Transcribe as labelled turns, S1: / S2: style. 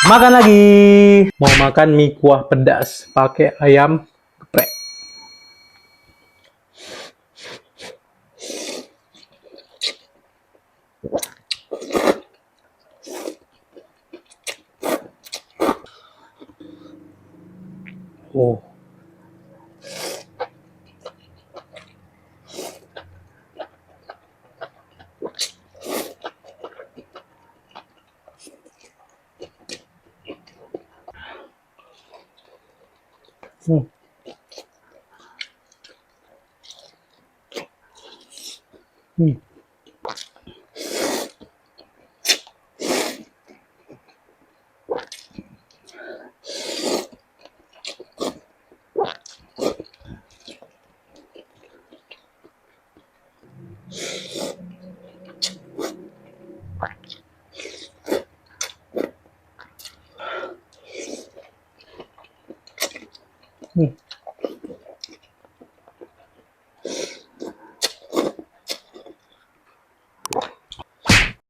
S1: Makan lagi. Mau makan mie kuah pedas pakai ayam geprek. Oh. Hmm. Hmm. Hmm.